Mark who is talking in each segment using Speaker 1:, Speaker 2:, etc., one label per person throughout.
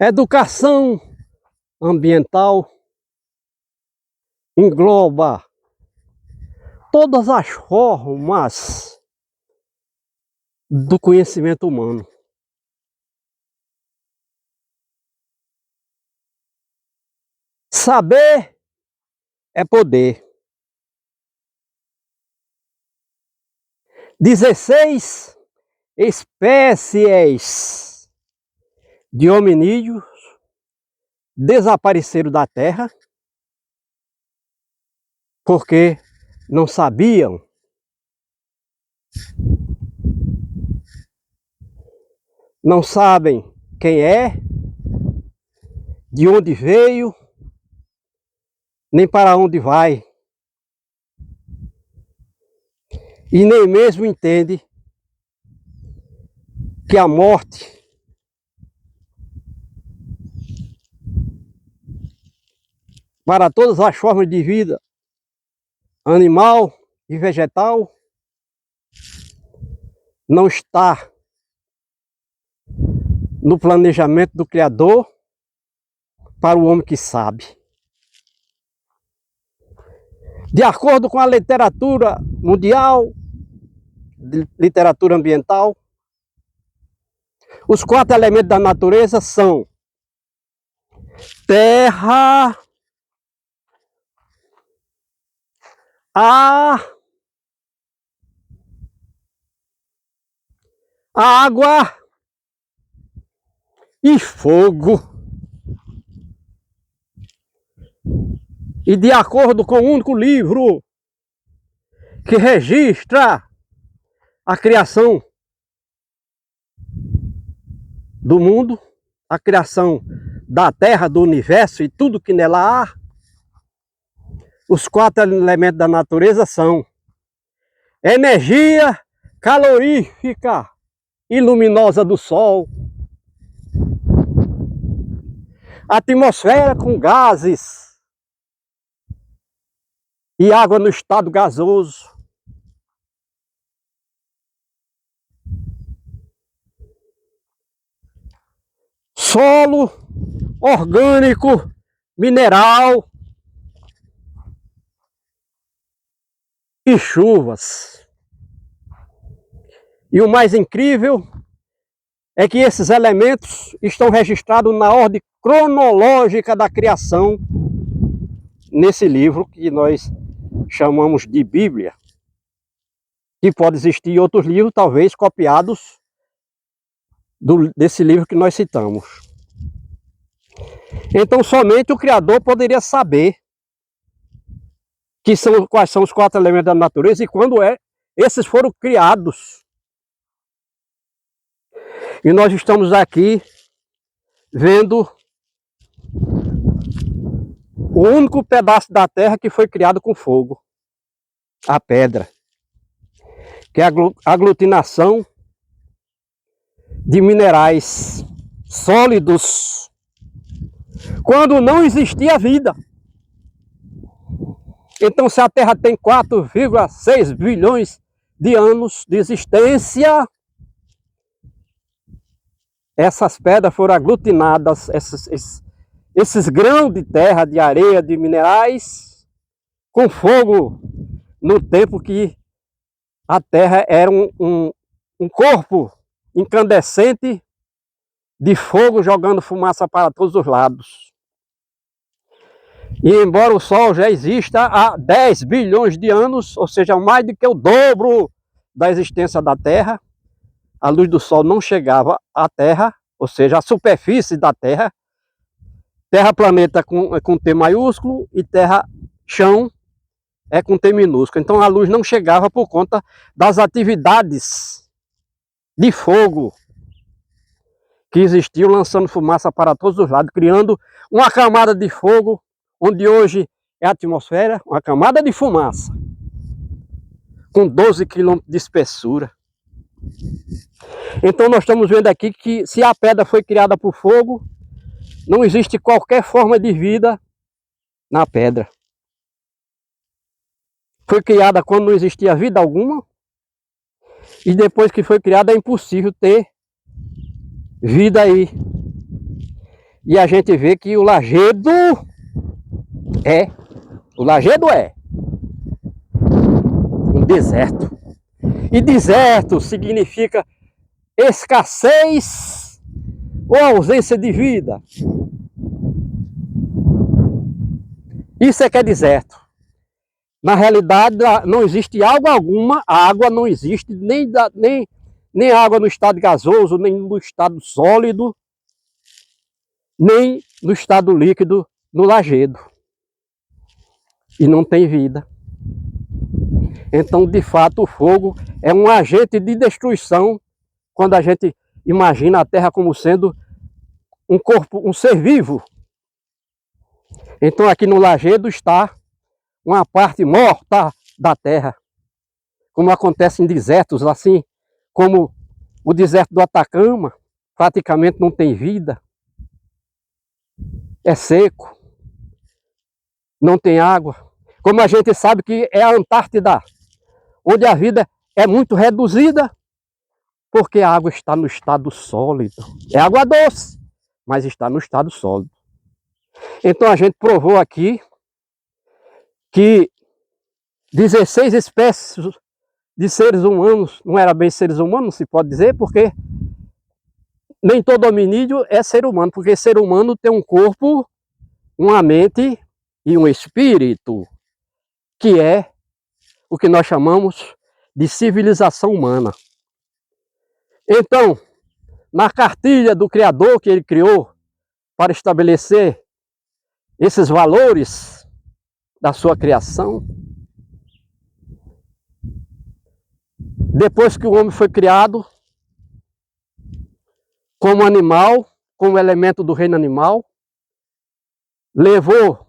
Speaker 1: Educação ambiental engloba todas as formas do conhecimento humano. Saber é poder. 16 espécies de hominídeos desapareceram da Terra porque não sabiam não sabem quem é, de onde veio, nem para onde vai, e nem mesmo entende que a morte para todas as formas de vida, animal e vegetal, não está no planejamento do Criador para o homem que sabe. De acordo com a literatura mundial, literatura ambiental, os 4 elementos da natureza são terra, ar, água e fogo. E de acordo com o único livro que registra a criação do mundo, a criação da Terra, do universo e tudo que nela há, os 4 elementos da natureza são energia calorífica e luminosa do Sol, atmosfera com gases e água no estado gasoso, solo orgânico, mineral e chuvas. E o mais incrível é que esses elementos estão registrados na ordem cronológica da criação nesse livro que nós chamamos de Bíblia. E pode existir outros livros, talvez copiados desse livro que nós citamos. Então somente o Criador poderia saber quais são os 4 elementos da natureza e quando esses foram criados. E nós estamos aqui vendo o único pedaço da terra que foi criado com fogo, a pedra, que é a aglutinação de minerais sólidos, quando não existia vida. Então, se a Terra tem 4,6 bilhões de anos de existência, essas pedras foram aglutinadas, esses grãos de terra, de areia, de minerais, com fogo, no tempo que a Terra era um corpo incandescente de fogo jogando fumaça para todos os lados. E embora o Sol já exista há 10 bilhões de anos, ou seja, mais do que o dobro da existência da Terra, a luz do Sol não chegava à Terra, ou seja, à superfície da Terra. Terra-planeta com T maiúsculo e terra-chão é com T minúsculo. Então a luz não chegava por conta das atividades de fogo que existiam, lançando fumaça para todos os lados, criando uma camada de fogo, onde hoje é a atmosfera, uma camada de fumaça, com 12 quilômetros de espessura. Então nós estamos vendo aqui que se a pedra foi criada por fogo, não existe qualquer forma de vida na pedra. Foi criada quando não existia vida alguma, e depois que foi criada é impossível ter vida aí. E a gente vê que o Lajedo é um deserto. E deserto significa escassez ou ausência de vida. Isso é que é deserto. Na realidade, não existe água alguma, a água não existe, nem água no estado gasoso, nem no estado sólido, nem no estado líquido no Lajedo. E não tem vida. Então, de fato, o fogo é um agente de destruição quando a gente imagina a Terra como sendo um corpo, um ser vivo. Então, aqui no Lajedo está uma parte morta da Terra, como acontece em desertos, assim como o deserto do Atacama, praticamente não tem vida, é seco, não tem água. Como a gente sabe que é a Antártida, onde a vida é muito reduzida, porque a água está no estado sólido. É água doce, mas está no estado sólido. Então a gente provou aqui que 16 espécies de seres humanos, não era bem seres humanos, se pode dizer, porque nem todo hominídeo é ser humano, porque ser humano tem um corpo, uma mente e um espírito, que é o que nós chamamos de civilização humana. Então, na cartilha do Criador que ele criou para estabelecer esses valores da sua criação, depois que o homem foi criado como animal, como elemento do reino animal, levou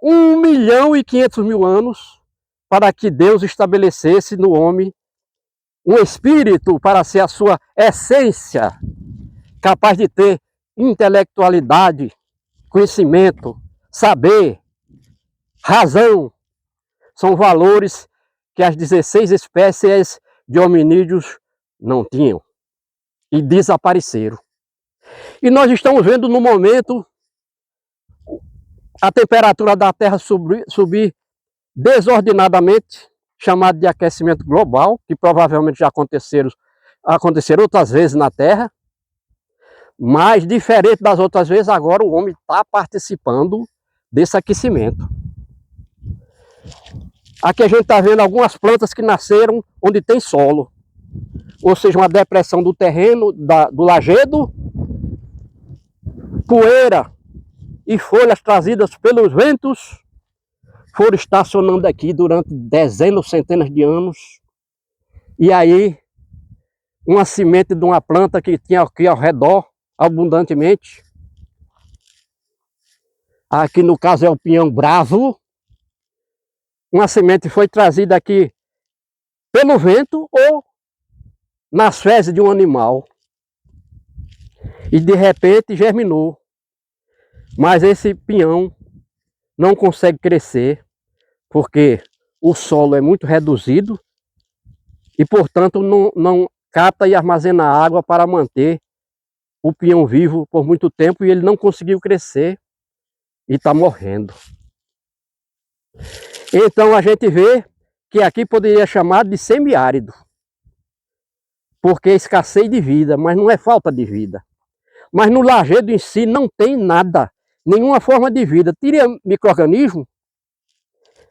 Speaker 1: 1.500.000 anos para que Deus estabelecesse no homem um espírito para ser a sua essência, capaz de ter intelectualidade, conhecimento, saber, razão. São valores que as 16 espécies de hominídeos não tinham e desapareceram. E nós estamos vendo no momento a temperatura da Terra subir desordenadamente, chamado de aquecimento global, que provavelmente já aconteceram outras vezes na Terra, mas diferente das outras vezes, agora o homem está participando desse aquecimento. Aqui a gente está vendo algumas plantas que nasceram onde tem solo, ou seja, uma depressão do terreno, do Lajedo, poeira e folhas trazidas pelos ventos foram estacionando aqui durante dezenas, centenas de anos. E aí, uma semente de uma planta que tinha aqui ao redor, abundantemente. Aqui no caso é o pinhão bravo. Uma semente foi trazida aqui pelo vento ou nas fezes de um animal. E de repente germinou. Mas esse pinhão não consegue crescer, porque o solo é muito reduzido e, portanto, não capta e armazena água para manter o pinhão vivo por muito tempo, e ele não conseguiu crescer e está morrendo. Então a gente vê que aqui poderia chamar de semiárido, porque é escassez de vida, mas não é falta de vida. Mas no Lajedo em si não tem nada, nenhuma forma de vida. Tira micro-organismo,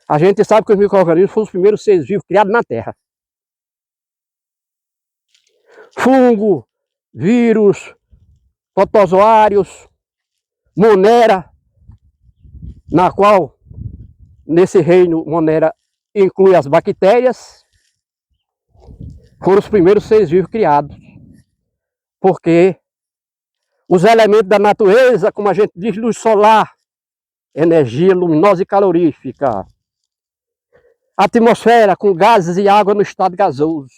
Speaker 1: a gente sabe que os micro-organismos foram os primeiros seres vivos criados na Terra. Fungo, vírus, protozoários, monera, na qual, nesse reino, monera inclui as bactérias, foram os primeiros seres vivos criados. Porque os elementos da natureza, como a gente diz, luz solar, energia luminosa e calorífica, atmosfera com gases e água no estado gasoso,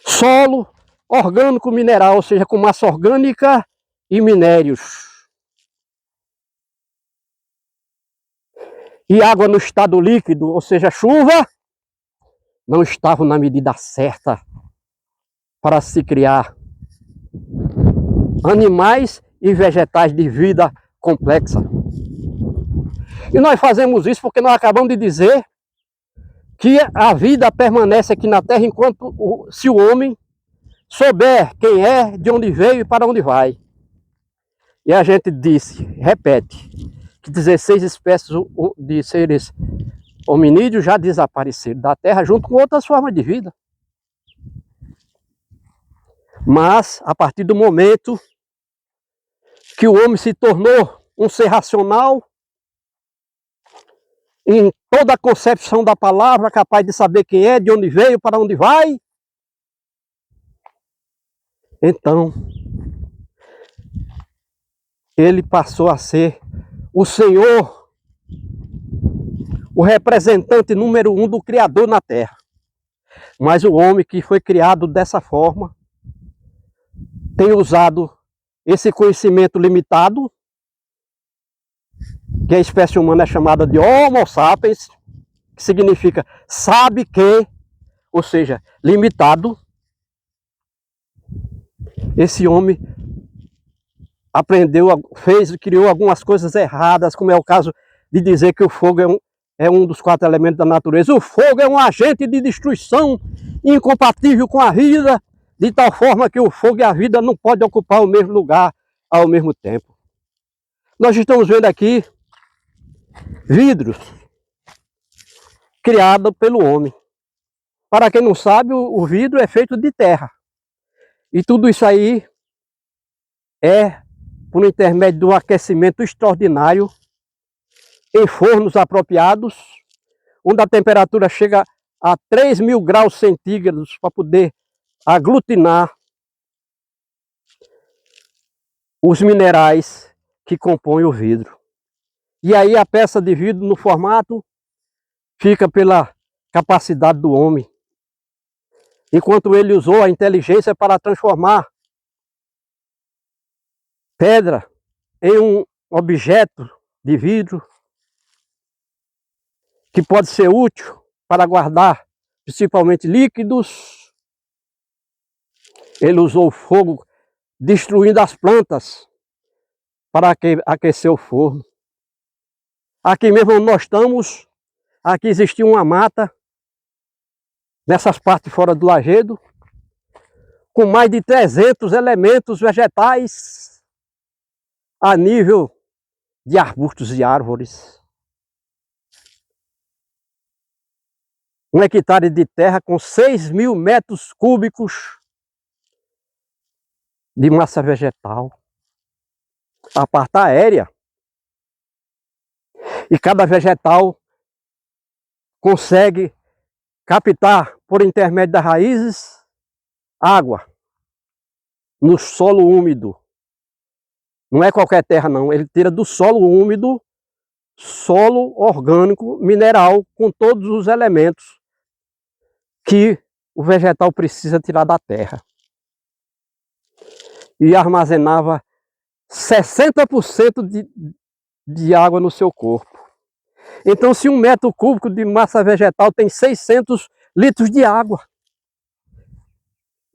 Speaker 1: solo orgânico mineral, ou seja, com massa orgânica e minérios, e água no estado líquido, ou seja, chuva, não estavam na medida certa para se criar animais e vegetais de vida complexa. E nós fazemos isso porque nós acabamos de dizer que a vida permanece aqui na Terra enquanto se o homem souber quem é, de onde veio e para onde vai. E a gente disse, repete, que 16 espécies de seres hominídeos já desapareceram da Terra junto com outras formas de vida. Mas, a partir do momento que o homem se tornou um ser racional, em toda a concepção da palavra, capaz de saber quem é, de onde veio, para onde vai, então ele passou a ser o Senhor, o representante número 1 do Criador na Terra. Mas o homem que foi criado dessa forma tem usado esse conhecimento limitado, que a espécie humana é chamada de Homo sapiens, que significa sabe que, ou seja, limitado. Esse homem aprendeu, criou algumas coisas erradas, como é o caso de dizer que o fogo é um dos 4 elementos da natureza. O fogo é um agente de destruição incompatível com a vida, de tal forma que o fogo e a vida não podem ocupar o mesmo lugar ao mesmo tempo. Nós estamos vendo aqui vidros criados pelo homem. Para quem não sabe, o vidro é feito de terra. E tudo isso aí é por intermédio do aquecimento extraordinário em fornos apropriados, onde a temperatura chega a 3.000 graus centígrados para poder aglutinar os minerais que compõem o vidro. E aí a peça de vidro no formato fica pela capacidade do homem. Enquanto ele usou a inteligência para transformar pedra em um objeto de vidro que pode ser útil para guardar principalmente líquidos, ele usou o fogo destruindo as plantas para aquecer o forno. Aqui mesmo onde nós estamos, aqui existia uma mata, nessas partes fora do lajedo, com mais de 300 elementos vegetais a nível de arbustos e árvores. 1 hectare de terra com 6.000 metros cúbicos de massa vegetal. A parte aérea. E cada vegetal consegue captar, por intermédio das raízes, água no solo úmido. Não é qualquer terra não, ele tira do solo úmido, solo orgânico, mineral, com todos os elementos que o vegetal precisa tirar da terra. E armazenava 60% de água no seu corpo. Então, se 1 metro cúbico de massa vegetal tem 600 litros de água.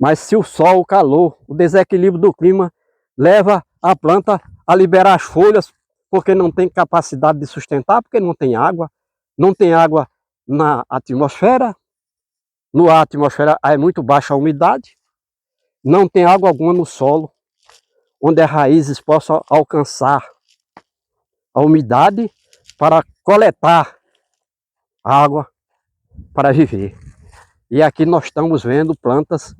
Speaker 1: Mas se o sol, o calor, o desequilíbrio do clima leva a planta a liberar as folhas, porque não tem capacidade de sustentar, porque não tem água na atmosfera. Na atmosfera é muito baixa a umidade, não tem água alguma no solo, onde as raízes possam alcançar a umidade para coletar água para viver. E aqui nós estamos vendo plantas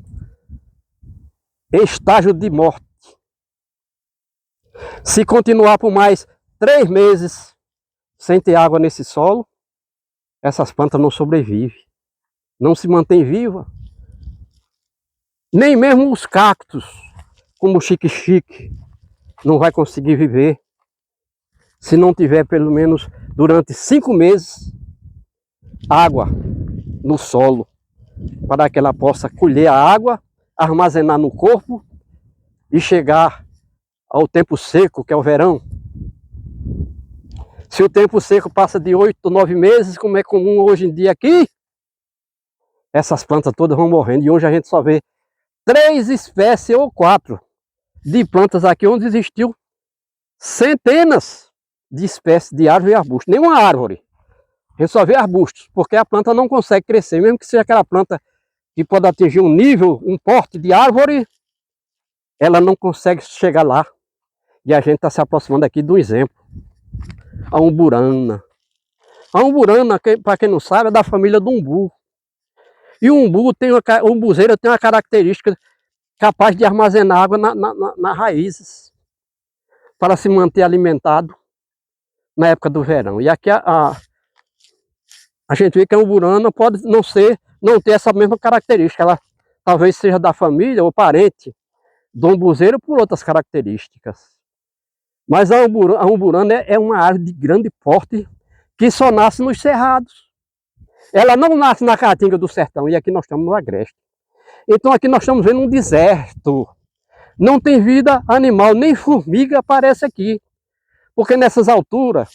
Speaker 1: em estágio de morte. Se continuar por mais 3 meses sem ter água nesse solo, essas plantas não sobrevivem, não se mantêm vivas. Nem mesmo os cactos, como o xique-xique, não vai conseguir viver se não tiver pelo menos durante 5 meses água no solo, para que ela possa colher a água, armazenar no corpo e chegar ao tempo seco, que é o verão. Se o tempo seco passa de 8 ou 9 meses, como é comum hoje em dia aqui, essas plantas todas vão morrendo. E hoje a gente só vê 3 espécies ou 4 de plantas aqui onde existiu centenas de espécies de árvore e arbusto. Nenhuma árvore. A gente só vê arbustos, porque a planta não consegue crescer, mesmo que seja aquela planta que pode atingir um nível, um porte de árvore, ela não consegue chegar lá. E a gente está se aproximando aqui do exemplo. A umburana. A umburana, para quem não sabe, é da família do umbu. E o umbuzeiro tem uma característica capaz de armazenar água nas raízes para se manter alimentado na época do verão. E aqui a gente vê que a umburana pode não ter essa mesma característica. Ela talvez seja da família ou parente do umbuzeiro por outras características. Mas a umburana é uma árvore de grande porte que só nasce nos cerrados. Ela não nasce na caatinga do sertão, e aqui nós estamos no agreste. Então aqui nós estamos vendo um deserto. Não tem vida animal, nem formiga aparece aqui. Porque nessas alturas,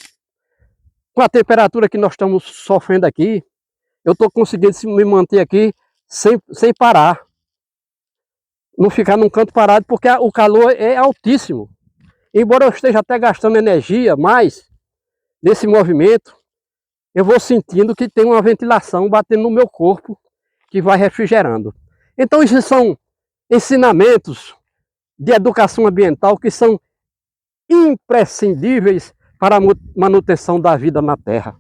Speaker 1: com a temperatura que nós estamos sofrendo aqui, eu estou conseguindo me manter aqui sem parar. Não ficar num canto parado, porque o calor é altíssimo. Embora eu esteja até gastando energia, mas nesse movimento, eu vou sentindo que tem uma ventilação batendo no meu corpo, que vai refrigerando. Então esses são ensinamentos de educação ambiental que são imprescindíveis para a manutenção da vida na Terra.